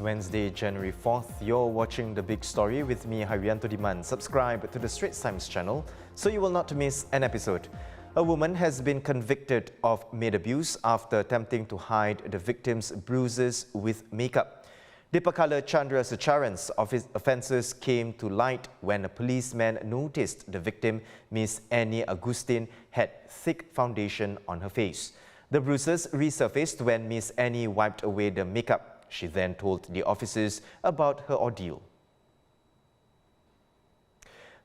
Wednesday, January 4th. You're watching The Big Story with me, Haryanto Diman. Subscribe to the Straits Times channel so you will not miss an episode. A woman has been convicted of maid abuse after attempting to hide the victim's bruises with makeup. Deepakala Chandra Secharan's offences came to light when a policeman noticed the victim, Miss Eni Agustin, had thick foundation on her face. The bruises resurfaced when Miss Eni wiped away the makeup. She then told the officers about her ordeal.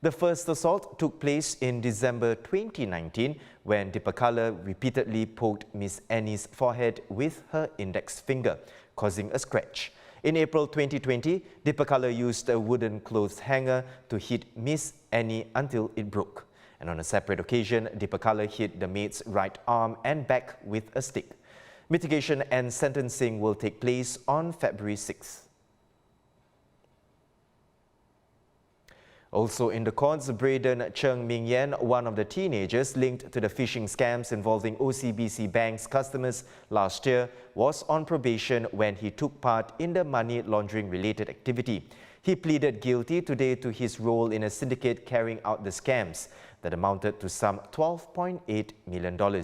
The first assault took place in December 2019 when Deepakala repeatedly poked Miss Eni's forehead with her index finger, causing a scratch. In April 2020, Deepakala used a wooden clothes hanger to hit Miss Eni until it broke. And on a separate occasion, Deepakala hit the maid's right arm and back with a stick. Mitigation and sentencing will take place on February 6th. Also in the courts, Braden Cheng Ming Yen, one of the teenagers linked to the phishing scams involving OCBC Bank's customers last year, was on probation when he took part in the money laundering-related activity. He pleaded guilty today to his role in a syndicate carrying out the scams that amounted to some $12.8 million.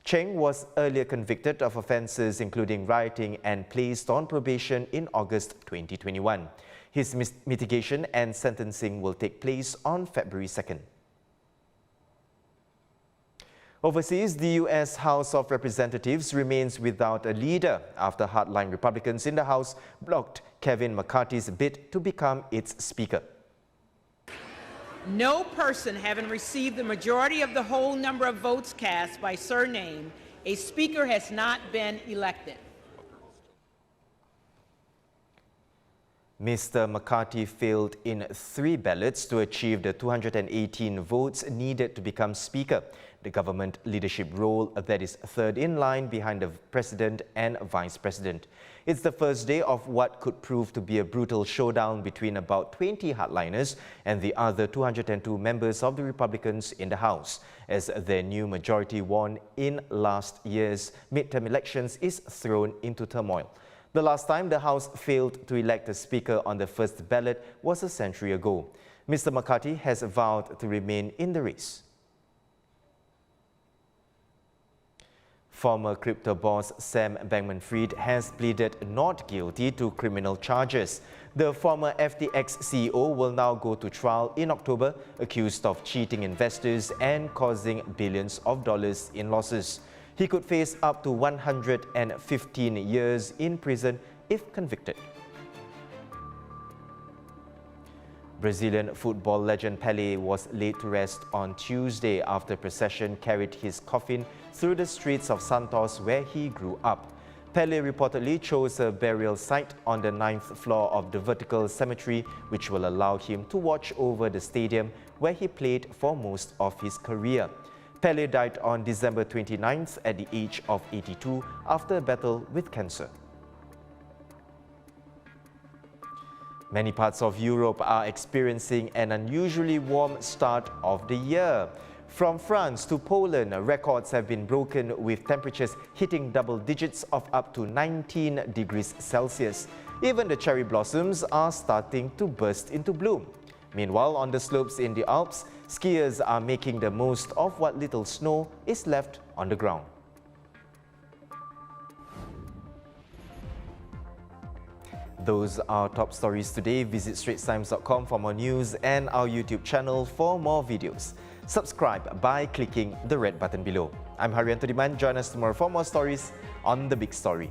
Cheng was earlier convicted of offences including rioting and placed on probation in August 2021. His mitigation and sentencing will take place on February 2nd. Overseas, the U.S. House of Representatives remains without a leader after hardline Republicans in the House blocked Kevin McCarthy's bid to become its Speaker. No person having received the majority of the whole number of votes cast by surname, a Speaker has not been elected. Mr. McCarthy failed in 3 ballots to achieve the 218 votes needed to become Speaker, the government leadership role that is third in line behind the President and Vice President. It's the first day of what could prove to be a brutal showdown between about 20 hardliners and the other 202 members of the Republicans in the House, as their new majority won in last year's midterm elections is thrown into turmoil. The last time the House failed to elect a Speaker on the first ballot was a century ago. Mr. McCarthy has vowed to remain in the race. Former crypto boss Sam Bankman-Fried has pleaded not guilty to criminal charges. The former FTX CEO will now go to trial in October, accused of cheating investors and causing billions of dollars in losses. He could face up to 115 years in prison if convicted. Brazilian football legend PELE was laid to rest on Tuesday after a procession carried his coffin through the streets of Santos where he grew up. PELE reportedly chose a burial site on the 9th floor of the vertical cemetery, which will allow him to watch over the stadium where he played for most of his career. PELE died on December 29th at the age of 82 after a battle with cancer. Many parts of Europe are experiencing an unusually warm start of the year. From France to Poland, records have been broken with temperatures hitting double digits of up to 19 degrees Celsius. Even the cherry blossoms are starting to burst into bloom. Meanwhile, on the slopes in the Alps, skiers are making the most of what little snow is left on the ground. Those are top stories today. Visit straitstimes.com for more news and our YouTube channel for more videos. Subscribe by clicking the red button below. I'm Haryanto Diman. Join us tomorrow for more stories on The Big Story.